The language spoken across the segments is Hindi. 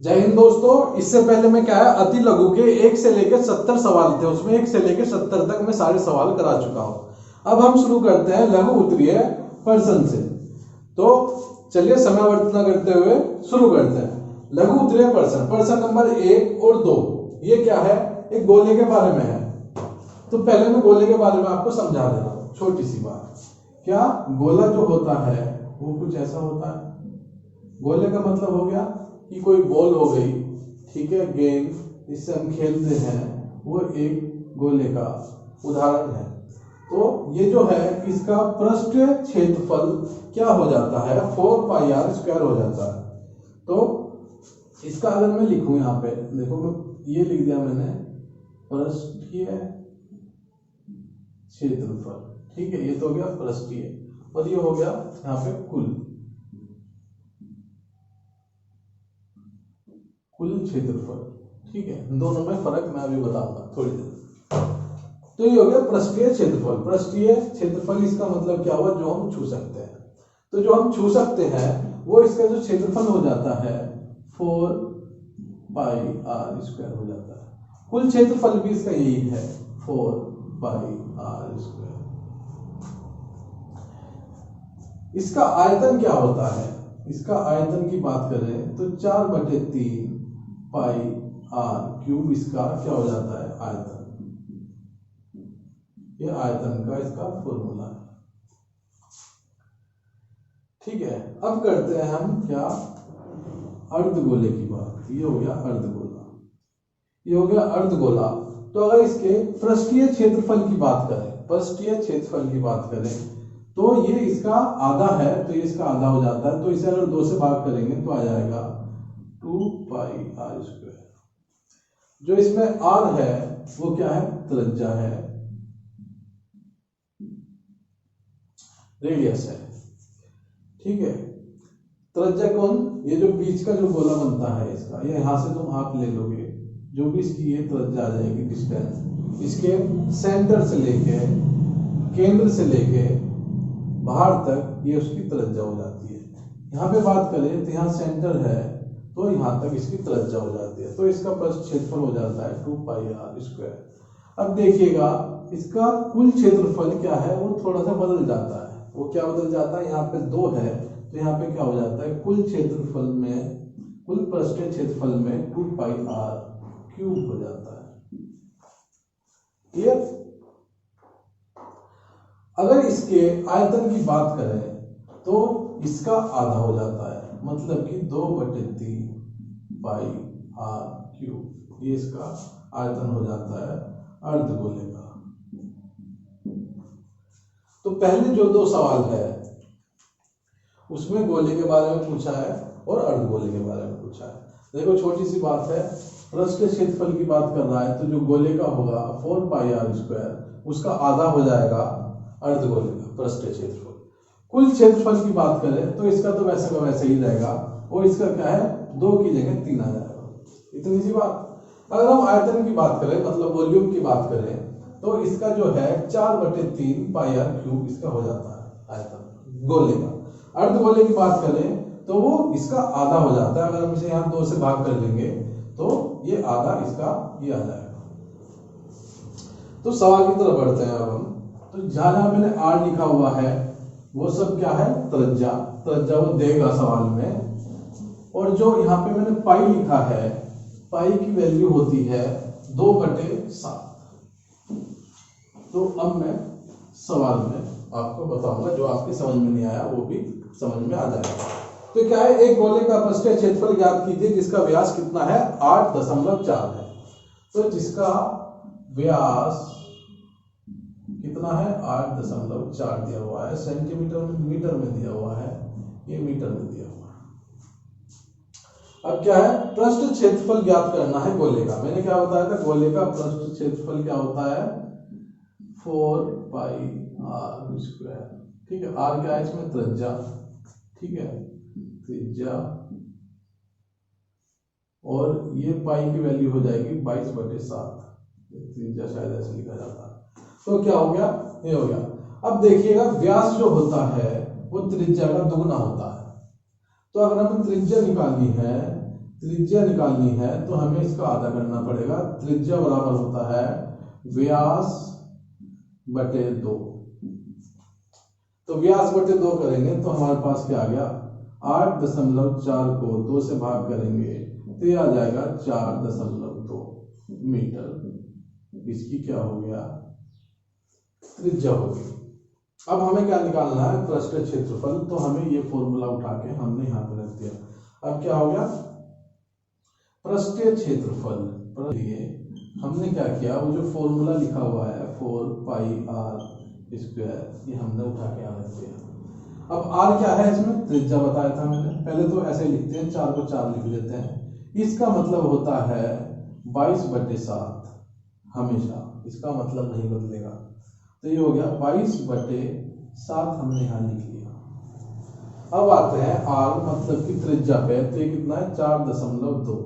जय हिंद दोस्तों। इससे पहले मैं क्या है अति लघु के 1 से लेकर 70 सवाल थे, उसमें 1 से लेकर 70 तक मैं सारे सवाल करा चुका हूं। अब हम शुरू करते हैं लघु उत्तरीय प्रश्न से। तो चलिए समय व्यर्थ न करते हुए शुरू करते हैं। लघु उत्तरीय प्रश्न नंबर 1 और 2 ये क्या है, एक गोले के बारे में है। तो पहले मैं गोले के बारे में आपको समझा दे रहा हूं, छोटी सी बात। क्या गोला जो होता है वो कुछ ऐसा होता है। गोले का मतलब हो गया कि कोई बॉल हो गई, ठीक है, गेंद जिससे हम खेलते हैं, वो एक गोले का उदाहरण है। तो ये जो है इसका पृष्ठीय क्षेत्रफल क्या हो जाता है, 4πr² हो जाता है। तो इसका अगर मैं लिखूं यहाँ पे, देखो मैं ये लिख दिया मैंने, पृष्ठीय क्षेत्रफल, ठीक है, ये तो हो गया पृष्ठीय और ये हो गया यहाँ पे कुल क्षेत्रफल, ठीक है। दोनों में फर्क मैं अभी बताऊंगा थोड़ी देर। तो ये हो गया पृष्ठीय क्षेत्रफल। पृष्ठीय क्षेत्रफल इसका मतलब क्या हुआ, जो हम छू सकते हैं। तो जो हम छू सकते हैं वो इसका जो क्षेत्रफल हो जाता है 4πr² हो जाता है। कुल क्षेत्रफल भी इसका यही है 4πr²। इसका आयतन क्या होता है, इसका आयतन की बात करें तो 4/3 πr³ इसका क्या हो जाता है, आयतन। ये आयतन का इसका फॉर्मूला है, ठीक है। अब करते हैं हम क्या, अर्धगोले की बात। ये हो गया अर्धगोला, ये हो गया अर्धगोला। तो अगर इसके पृष्ठीय क्षेत्रफल की बात करें, पृष्ठीय क्षेत्रफल की बात करें तो ये इसका आधा है, तो ये इसका आधा हो जाता है। तो इसे अगर 2 से भाग करेंगे तो आ जाएगा 2πr²। जो इसमें r है वो क्या है, त्रिज्या है, रेडियस है, ठीक है। त्रिज्या कौन, ये जो बीच का जो गोला बनता है इसका, ये यहां से तुम आप ले लोगे, जो भी इसकी ये त्रिज्या आ जाएगी, डिस्टेंस इसके सेंटर से लेके, केंद्र से लेके बाहर तक, ये उसकी त्रिज्या हो जाती है। यहाँ पे बात करें तो यहाँ सेंटर है, तो यहाँ तक इसकी त्रिज्या हो जाती है। तो इसका पृष्ठ क्षेत्रफल हो जाता है 2πr²। अब देखिएगा इसका कुल क्षेत्रफल क्या है, वो थोड़ा सा बदल जाता है। वो क्या बदल जाता है, यहाँ पे 2 है तो यहाँ पे क्या हो जाता है, कुल क्षेत्रफल में, कुल पृष्ठीय क्षेत्रफल में 2πr³ हो जाता है। क्लियर। अगर इसके आयतन की बात करें तो इसका आधा हो जाता है, मतलब कि 2/3 πr³, ये इसका आयतन हो जाता है अर्धगोले का। तो पहले जो 2 सवाल है उसमें गोले के बारे में पूछा है और अर्धगोले के बारे में पूछा है। देखो छोटी सी बात है, पृष्ठीय क्षेत्रफल की बात कर रहा है तो जो गोले का होगा 4πr², उसका आधा हो जाएगा अर्धगोले का पृष्ठीय क्षेत्रफल। कुल क्षेत्रफल की बात करें तो इसका तो वैसे का वैसे ही रहेगा, और इसका क्या है, 2 की जगह 3 आ जाएगा। इतनी सी बात। अगर हम आयतन की बात करें, मतलब वॉल्यूम की बात करें, तो इसका जो है 4/3 πr³ इसका हो जाता है आयतन गोले का। अर्धगोले की बात करें तो वो इसका आधा हो जाता है। अगर हम इसे यहाँ 2 से भाग कर लेंगे तो ये आधा इसका ये आ जाएगा। तो सवाल की तरफ बढ़ते हैं अब हम। तो जहां जहां मैंने r लिखा हुआ है वो सब क्या है, त्रिज्या। त्रिज्या वो देगा सवाल में। और जो यहाँ पे मैंने पाई लिखा है, पाई की वैल्यू होती है 2/7। तो अब मैं सवाल में आपको बताऊंगा, जो आपके समझ में नहीं आया वो भी समझ में आ जाएगा। तो क्या है, एक गोले का पृष्ठीय क्षेत्रफल ज्ञात कीजिए जिसका व्यास कितना है, 8.4 है। तो जिसका व्यास कितना है, 8.4 दिया हुआ है। सेंटीमीटर में, मीटर में दिया हुआ है, ये मीटर में दिया हुआ है। अब क्या है, पृष्ठ क्षेत्रफल ज्ञात करना है गोले का। मैंने क्या बताया था, गोले का पृष्ठ क्षेत्रफल क्या होता है, 4πr², ठीक है। r क्या है इसमें, त्रिज्या, ठीक है, त्रिज्या। और ये पाई की वैल्यू हो जाएगी 22/7। त्रिज्या शायद ऐसे लिखा जाता है। तो क्या हो गया, ये हो गया। अब देखिएगा व्यास जो होता है वो त्रिज्या का दुगना होता है। तो अगर हमें त्रिज्या निकालनी है, त्रिज्या निकालनी है तो हमें इसका आधा करना पड़ेगा। त्रिज्या बराबर होता है व्यास बटे 2। तो व्यास बटे 2 करेंगे तो हमारे पास क्या आ गया, 8.4 को 2 से भाग करेंगे तो ये आ जाएगा 4.2 मीटर। इसकी क्या हो गया, त्रिज्या हो गई। अब हमें क्या निकालना है, पृष्ठीय क्षेत्रफल। तो हमें ये फॉर्मूला उठा के हमने यहाँ पे रख दिया। अब क्या हो गया, पृष्ठीय क्षेत्रफल लिए हमने क्या किया, वो जो फॉर्मूला लिखा हुआ है 4πr², ये हमने उठा के यहाँ रख दिया। अब r क्या है, इसमें त्रिज्या बताया था मैंने। पहले तो ऐसे लिखते हैं, 4 को 4 लिख लेते हैं। इसका मतलब होता है 22/7 हमेशा, इसका मतलब नहीं बदलेगा। तो ये हो गया 22/7 हमने यहाँ लिख लिया। अब आते हैं r मतलब की त्रिज्या पे, तो ये कितना है 4.2,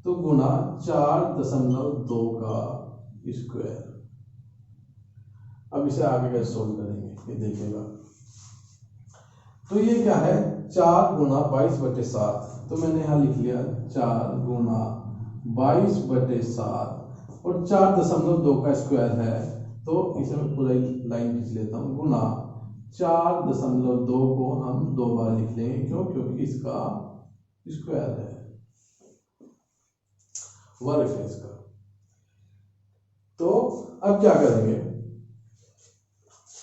तो गुना 4.2 का स्क्वायर। अब इसे आगे कैसे सोल्व करेंगे ये देखिएगा। तो ये क्या है, 4 गुना 22/7, तो मैंने यहाँ लिख लिया 4 गुना 22/7 और 4.2 का स्क्वायर है, तो इसे मैं पूरा लाइन खींच लेता हूँ। गुना 4.2 को हम 2 बार लिख लेंगे, क्यों, क्योंकि इसका स्क्वायर है, वर्ग है इसका। तो अब क्या करेंगे,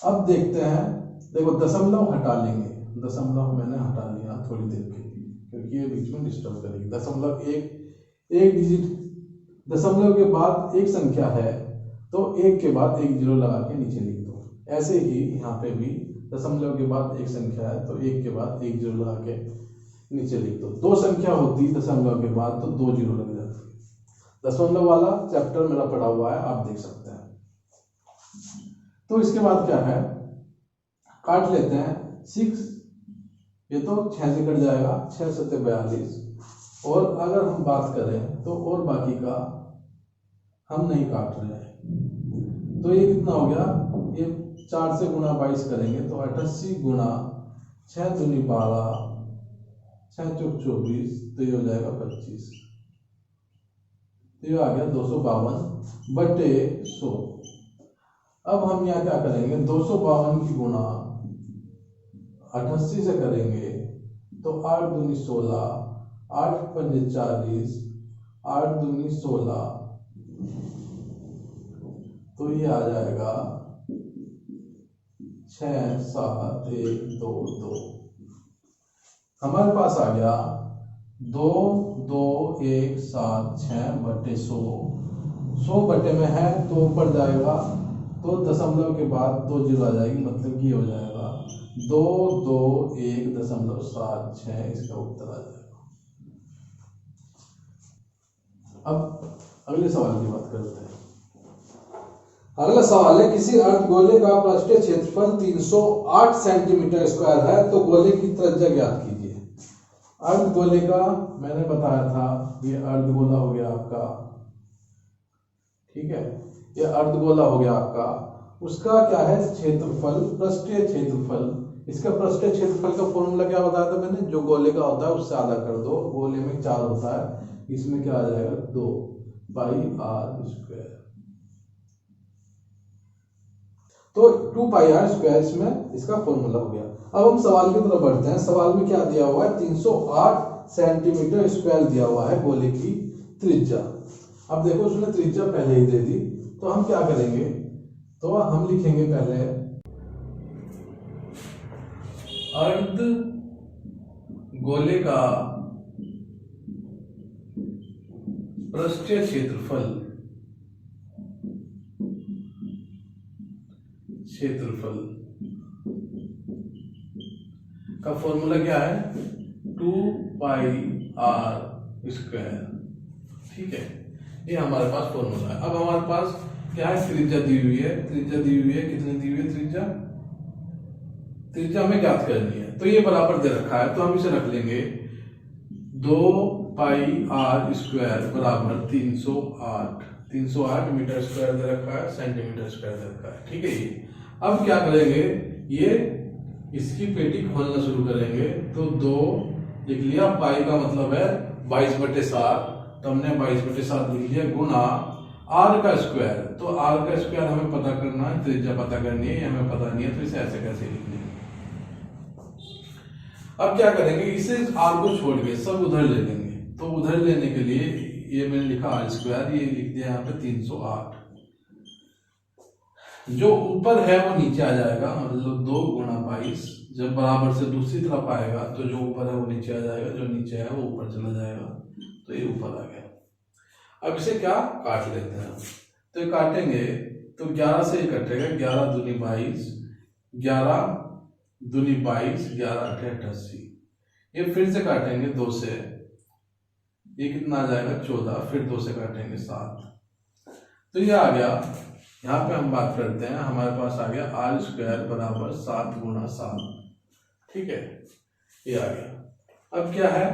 अब देखते हैं। देखो दशमलव हटा लेंगे, दशमलव मैंने हटा लिया थोड़ी देर के लिए, क्योंकि ये बीच में डिस्टर्ब करेगी। दशमलव एक डिजिट, दशमलव के बाद एक संख्या है तो एक के बाद एक जीरो लगा के नीचे लिख दो। ऐसे ही यहाँ पे भी दशमलव के बाद एक संख्या है तो एक के बाद एक जीरो लगा के नीचे लिख दो। 2 संख्या होती दशमलव के बाद तो 2 जीरो लग जाती है। दशमलव वाला चैप्टर मेरा पढ़ा हुआ है, आप देख सकते हैं। तो इसके बाद क्या है, काट लेते हैं 6, ये तो 6 से कट जाएगा, 6 7 42। और अगर हम बात करें तो और बाकी का हम नहीं काट रहे हैं, तो ये कितना हो गया, ये 4 से गुना 22 करेंगे तो 88 गुना 6 दूनी 12, 6 चौक 24, तो ये हो जाएगा 25। तो ये आ गया 252/100। अब हम यहाँ क्या करेंगे, 252 की गुना 88 से करेंगे तो 8 दूनी 16, 8 पंजे 40, 8 दूनी 16, तो ये आ जाएगा 6 7 1 2 2। हमारे पास आ गया 2 2 1 7 6/100। 100 बटे में है तो ऊपर जाएगा, तो दशमलव के बाद 2 जीरो आ जाएगी, मतलब कि हो जाएगा 2 2 1.76, इसका उत्तर आ जाएगा। अब अगले सवाल की बात करते हैं। अगला सवाल है, किसी अर्धगोले का पृष्ठीय क्षेत्रफल 308 सेंटीमीटर स्क्वायर है, तो गोले की त्रिज्या ज्ञात कीजिए। अर्धगोले का मैंने बताया था, ये अर्धगोला हो गया आपका, ठीक है, ये अर्धगोला हो गया आपका। उसका क्या है, क्षेत्रफल, पृष्ठीय क्षेत्रफल। इसका पृष्ठीय क्षेत्रफल का फॉर्मूला क्या बताया था मैंने, जो गोले का होता है उससे आधा कर दो। गोले में 4 होता है, इसमें क्या आ जाएगा 2πr²। तो 2πr² इसमें इसका फॉर्मूला हो गया। अब हम सवाल की तरफ बढ़ते हैं। सवाल में क्या दिया हुआ है, 308 सेंटीमीटर स्क्वायर दिया हुआ है गोले की त्रिज्या। अब देखो उसने त्रिज्या पहले ही दे दी, तो हम क्या करेंगे, तो हम लिखेंगे पहले अर्ध गोले का पृष्ठीय क्षेत्रफल का फॉर्मूला क्या है, 2πr²। ठीक है, ये हमारे पास फॉर्मूला है। अब हमारे पास क्या है, त्रिज्या दी हुई है। त्रिज्या दी हुई है, कितनी दी हुई है त्रिज्या हमें ज्ञात करनी है। तो ये बराबर दे रखा है, तो हम इसे रख लेंगे 2πr² बराबर 308 मीटर स्क्वायर दे रखा है, सेंटीमीटर स्क्वायर दे रखा है। ठीक है, ये अब क्या करेंगे, ये इसकी पेटी खोलना शुरू करेंगे। तो 2 लिख लिया, पाई का मतलब है 22/7, तो हमने 22/7 लिख लिया, गुना r का स्क्वायर। तो r का स्क्वायर हमें पता करना है, त्रिज्या पता करनी है, ये हमें पता नहीं है, तो इसे ऐसे कैसे लिख लेंगे। अब क्या करेंगे, इसे r को छोड़ के सब उधर ले लेंगे। तो उधर लेने के लिए ये मैंने लिखा r², ये लिख दिया यहाँ पे 308। जो ऊपर है वो नीचे आ जाएगा, मतलब 2 गुणा 22। जब बराबर से दूसरी तरफ आएगा तो जो ऊपर है वो नीचे आ जाएगा, जो नीचे है वो ऊपर चला जाएगा, तो ये ऊपर आ गया। अब इसे क्या काट लेते हैं, तो ये काटेंगे तो 11 से ये कटेगा, 11 दूनी 22, 11 दूनी 22, 11 8 88। ये फिर से काटेंगे 2 से, ये कितना आ जाएगा 14, फिर 2 से काटेंगे 7, तो ये आ गया। यहाँ पे हम बात करते हैं, हमारे पास आ गया r² बराबर 7 गुणा 7, ठीक है, ये आ गया। अब क्या है,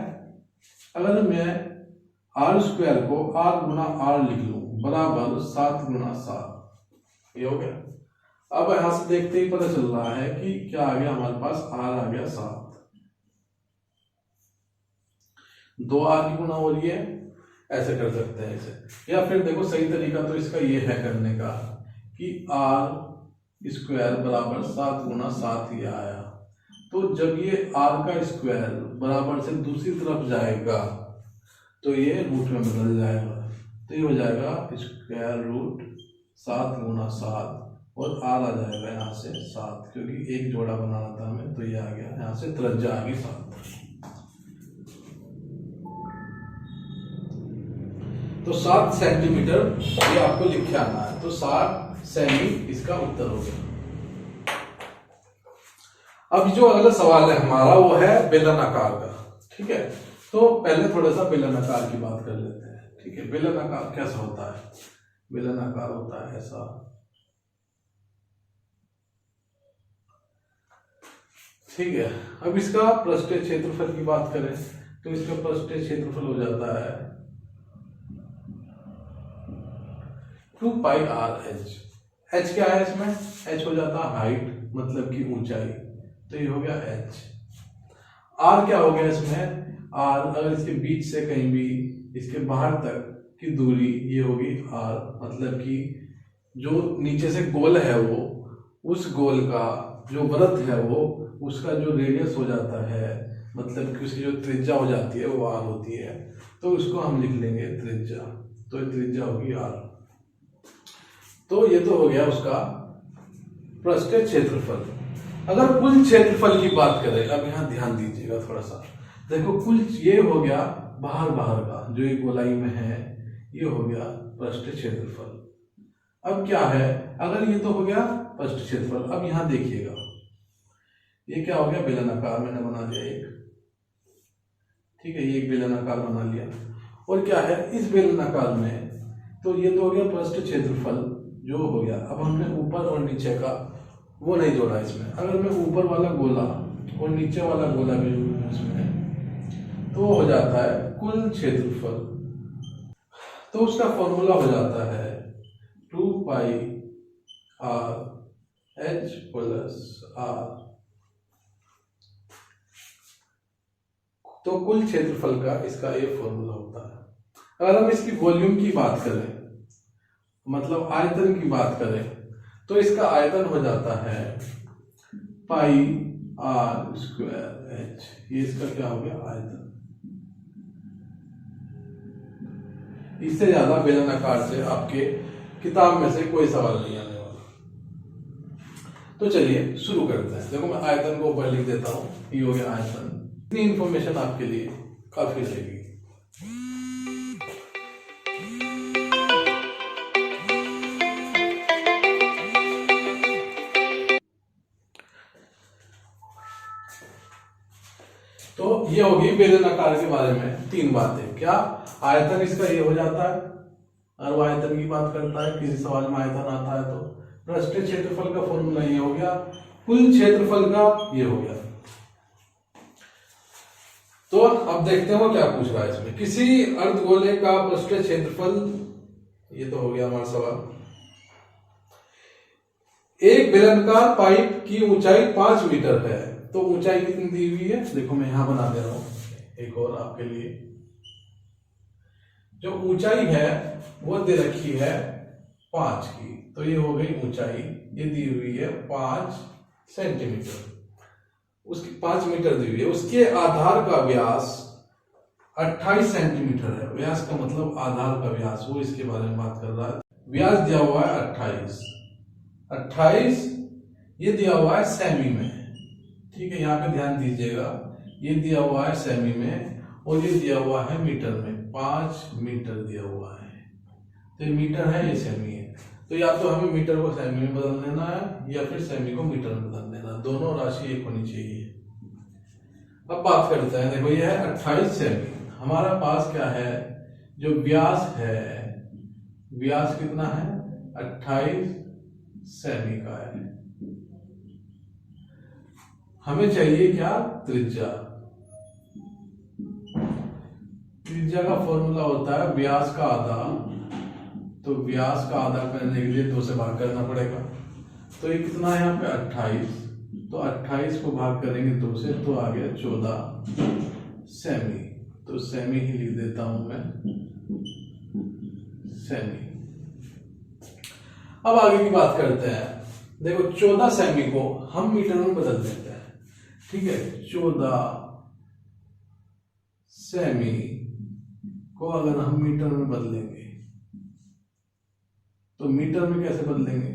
अगर मैं r² को r गुणा r लिख लूं बराबर 7 गुणा 7, ये हो गया। अब यहां से देखते ही पता चल रहा है कि क्या आ गया, हमारे पास r आ गया 7, 2r की गुणा हो रही है, ऐसे कर सकते हैं इसे। या फिर देखो सही तरीका तो इसका ये है करने का कि r² बराबर 7 गुणा 7 ये आया, तो जब ये r का स्क्वायर बराबर से दूसरी तरफ जाएगा तो ये रूट में बदल जाएगा, तो ये हो जाएगा √7 गुणा 7 और r आ जाएगा यहाँ से 7, क्योंकि एक जोड़ा बनाना था हमें, तो ये आ गया, यहाँ से त्रिज्या आ गई 7। तो 7 सेंटीमीटर ये आपको लिख के आना है, तो 7 सेमी इसका उत्तर हो गया। अब जो अगला सवाल है हमारा वो है बेलनाकार का, ठीक है। तो पहले थोड़ा सा बेलनाकार की बात कर लेते हैं, ठीक है। बेलनाकार कैसा होता है, बेलनाकार होता है ऐसा, ठीक है। अब इसका पृष्ठीय क्षेत्रफल की बात करें तो इसका पृष्ठीय क्षेत्रफल हो जाता है 2πr/h। h क्या है इसमें, h हो जाता है हाइट, मतलब कि ऊंचाई, तो ये हो गया h। r क्या हो गया इसमें, r अगर इसके बीच से कहीं भी इसके बाहर तक की दूरी ये होगी r, मतलब कि जो नीचे से गोल है वो, उस गोल का जो वृत्त है वो, उसका जो रेडियस हो जाता है, मतलब कि उसकी जो त्रिज्या हो जाती है वो r होती है, तो उसको हम लिख लेंगे त्रिज्या, तो त्रिज्या होगी r। तो ये तो हो गया उसका पृष्ठीय क्षेत्रफल। अगर कुल क्षेत्रफल की बात करें, अब यहाँ ध्यान दीजिएगा थोड़ा सा, देखो कुल ये हो गया बाहर का जो एक गोलाई में है, ये हो गया पृष्ठीय क्षेत्रफल। अब क्या है, अगर ये तो हो गया पृष्ठीय क्षेत्रफल, अब यहाँ देखिएगा ये क्या हो गया, बेलनाकार मैंने बना लिया एक, ठीक है, ये एक बेलनाकार बना लिया। और क्या है इस बेलनाकार में, तो ये तो हो गया पृष्ठीय क्षेत्रफल जो हो गया। अब हमने ऊपर और नीचे का वो नहीं जोड़ा इसमें, अगर मैं ऊपर वाला गोला और नीचे वाला गोला भी जोड़ूं इसमें, तो हो जाता है कुल क्षेत्रफल। तो उसका फॉर्मूला हो जाता है 2πr/h + r। तो कुल क्षेत्रफल का इसका ये फॉर्मूला होता है। अगर हम इसकी वॉल्यूम की बात करें, मतलब आयतन की बात करें, तो इसका आयतन हो जाता है πr²h, ये इसका क्या हो गया आयतन। इससे ज्यादा बेलनाकार से आपके किताब में से कोई सवाल नहीं आने वाला। तो चलिए शुरू करते हैं। देखो मैं आयतन को ऊपर लिख देता हूं, ये हो गया आयतन। इतनी इंफॉर्मेशन आपके लिए काफी रहेगी। तो ये होगी बेलनाकार के बारे में 3 बातें। क्या, आयतन इसका ये हो जाता है, और वो आयतन की बात करता है, किसी सवाल में आयतन आता है तो पृष्ठीय क्षेत्रफल का फॉर्मूला ये हो गया, कुल क्षेत्रफल का ये हो गया। तो अब देखते हैं वो क्या पूछ रहा है इसमें। किसी अर्धगोले का पृष्ठीय क्षेत्रफल, ये तो हो गया हमारा सवाल। एक बेलनाकार पाइप की ऊंचाई 5 मीटर है, तो ऊंचाई कितनी दी हुई है, देखो मैं यहां बना दे रहा हूं एक और आपके लिए। जो ऊंचाई है वो दे रखी है 5 की, तो ये हो गई ऊंचाई, ये दी हुई है 5 सेंटीमीटर, उसकी 5 मीटर दी हुई है। उसके आधार का व्यास 28 सेंटीमीटर है। व्यास का मतलब आधार का व्यास, वो इसके बारे में बात कर रहा है। व्यास दिया हुआ है 28, ये दिया हुआ है सेमी में, ठीक है, यहाँ पे ध्यान दीजिएगा, ये दिया हुआ है सेमी में और ये दिया हुआ है मीटर में, 5 मीटर दिया हुआ है, तो ये मीटर है, ये सेमी है, तो या तो हमें मीटर को सेमी में बदल देना है या फिर सेमी को मीटर में बदल देना, दोनों राशि एक होनी चाहिए। अब बात करते हैं, देखो ये है 28 सेमी, हमारा पास क्या है, जो व्यास है, व्यास कितना है 28 सेमी का है। हमें चाहिए क्या, त्रिज्या। त्रिज्या का फॉर्मूला होता है व्यास का आधा, तो व्यास का आधा करने के लिए 2 से भाग करना पड़ेगा, तो ये कितना है यहाँ पे 28, तो 28 को भाग करेंगे 2 से, तो आ गया 14 सेमी, तो सेमी ही लिख देता हूं मैं, सेमी। अब आगे की बात करते हैं, देखो 14 सेमी को हम मीटर में बदल देते हैं, ठीक है, 14 सेमी को अगर हम मीटर में बदलेंगे तो मीटर में कैसे बदलेंगे,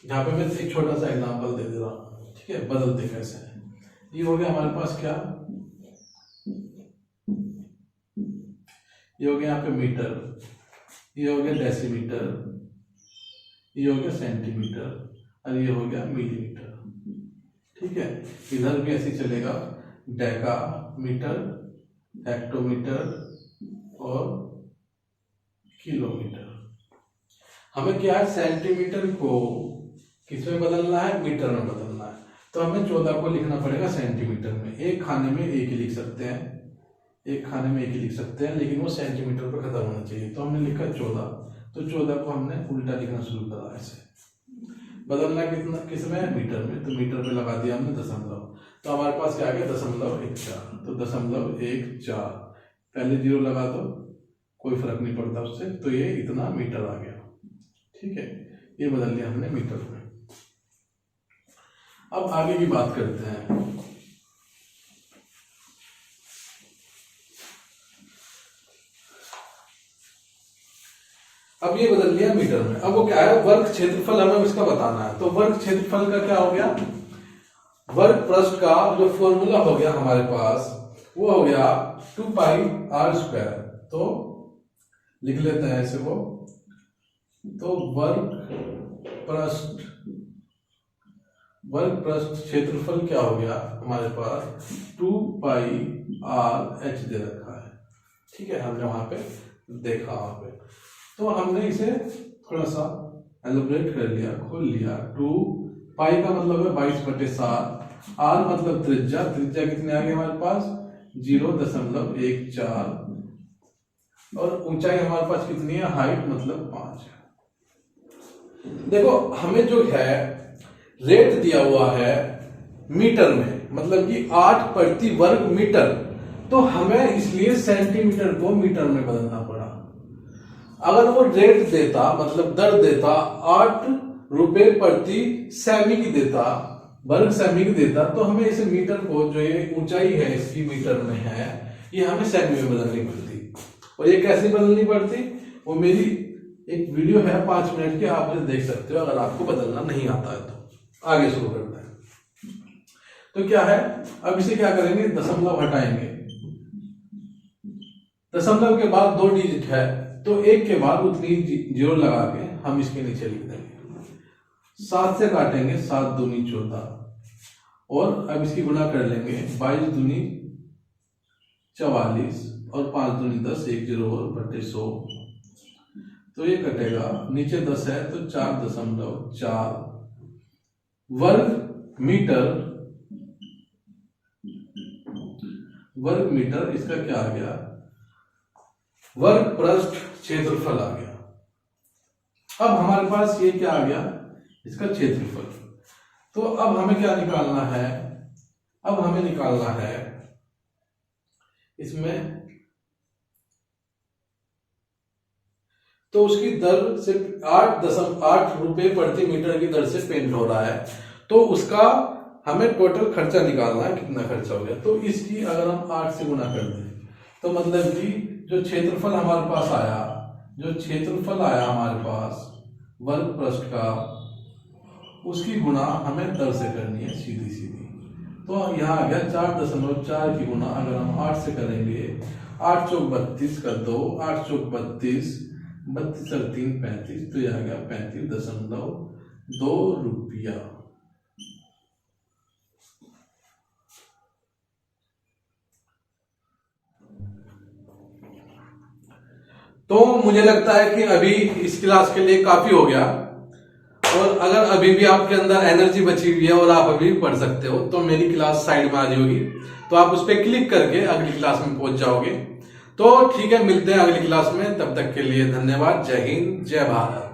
यहां पे मैं एक छोटा सा एग्जांपल दे दे रहा हूं, ठीक है, बदलते कैसे हैं। ये हो गया हमारे पास क्या, ये हो गया यहाँ पे मीटर, ये हो गया डेसीमीटर, ये हो गया सेंटीमीटर और ये हो गया मिलीमीटर, ठीक है। इधर भी ऐसे चलेगा, डेकामीटर, हेक्टोमीटर और किलोमीटर। हमें क्या है, सेंटीमीटर को किसमें बदलना है, मीटर में बदलना है, तो हमें 14 को लिखना पड़ेगा सेंटीमीटर में। एक खाने में एक ही लिख सकते हैं, एक खाने में एक ही लिख सकते हैं, लेकिन वो सेंटीमीटर पर खत्म होना चाहिए, तो हमने लिखा 14, तो 14 को हमने उल्टा लिखना शुरू करा, ऐसे बदलना कितना, किसमें, मीटर में, तो मीटर पे लगा दिया हमने दशमलव, तो हमारे पास क्या आ गया 0.14, तो 0.14, पहले 0 लगा दो, कोई फर्क नहीं पड़ता उससे, तो ये इतना मीटर आ गया, ठीक है, ये बदल दिया हमने मीटर में। अब आगे की बात करते हैं, अब ये बदल लिया मीटर में। अब वो क्या है, वर्ग क्षेत्रफल हमें इसका बताना है, तो वर्ग क्षेत्रफल का क्या हो गया, वर्ग पृष्ठ का जो फॉर्मूला हो गया हमारे पास, वो हो गया 2πr², तो लिख लेते हैं इसे, वो तो वर्ग पृष्ठ क्षेत्रफल क्या हो गया हमारे पास, 2πr(h) दे रखा है, ठीक है, हमने वहां पे देखा, वहां पे तो हमने इसे थोड़ा सा एलोबरेट कर लिया, खोल लिया। 2 पाई का मतलब है 22/7, r मतलब त्रिज्या, त्रिज्या कितने आ गए हमारे पास 0.14, और ऊंचाई हमारे पास कितनी है, हाइट मतलब 5 है। देखो हमें जो है रेट दिया हुआ है मीटर में, मतलब कि 8 प्रति वर्ग मीटर, तो हमें इसलिए सेंटीमीटर को मीटर में बदलना पड़ा। अगर वो रेट देता, मतलब दर देता 8 रुपए प्रति सेमी की देता, वर्ग सेमी की देता, तो हमें इस मीटर को, जो ये ऊंचाई है इसकी मीटर में है, ये हमें सेमी में बदलनी पड़ती। और ये कैसे बदलनी पड़ती, वो मेरी एक वीडियो है 5 मिनट की, आप देख सकते हो, अगर आपको बदलना नहीं आता है तो। आगे शुरू करते हैं, तो क्या है, अब इसे क्या करेंगे, दशमलव हटाएंगे, दशमलव के बाद 2 डिजिट है, तो 1 के बाद उतनी 0 लगा के हम इसके नीचे लिख देंगे, 7 से काटेंगे, 7 दूनी 14, और अब इसकी गुणा कर लेंगे, 22 दूनी 44 और 5 दूनी 10, 1 0 और बटे 100, तो ये कटेगा, नीचे 10 है तो 4.4 वर्ग मीटर, इसका क्या आ गया, वर्ग पृष्ठ क्षेत्रफल आ गया। अब हमारे पास ये क्या आ गया, इसका क्षेत्रफल। तो अब हमें क्या निकालना है, अब हमें निकालना है इसमें तो उसकी दर से 8.8 रुपए प्रति मीटर की दर से पेंट हो रहा है। तो उसका हमें टोटल खर्चा निकालना है, कितना खर्चा हो गया। तो इसकी अगर हम 8 से गुना कर दें तो मतलब कि जो क्षेत्रफल हमारे पास आया, हमारे पास वर्ग पृष्ठ का, उसकी गुना हमें दर से करनी है सीधी सीधी। तो यहाँ आ गया 4.4 की गुना अगर हम 8 से करेंगे, 8 चौक 32 कर दो, 8 चौक 32, 32 और 3 35, तो यह आ गया 35.2 रुपया। तो मुझे लगता है कि अभी इस क्लास के लिए काफी हो गया, और अगर अभी भी आपके अंदर एनर्जी बची हुई है और आप अभी भी पढ़ सकते हो तो मेरी क्लास साइड में आ रही होगी, तो आप उस पर क्लिक करके अगली क्लास में पहुंच जाओगे। तो ठीक है, मिलते हैं अगली क्लास में, तब तक के लिए धन्यवाद। जय हिंद, जय भारत।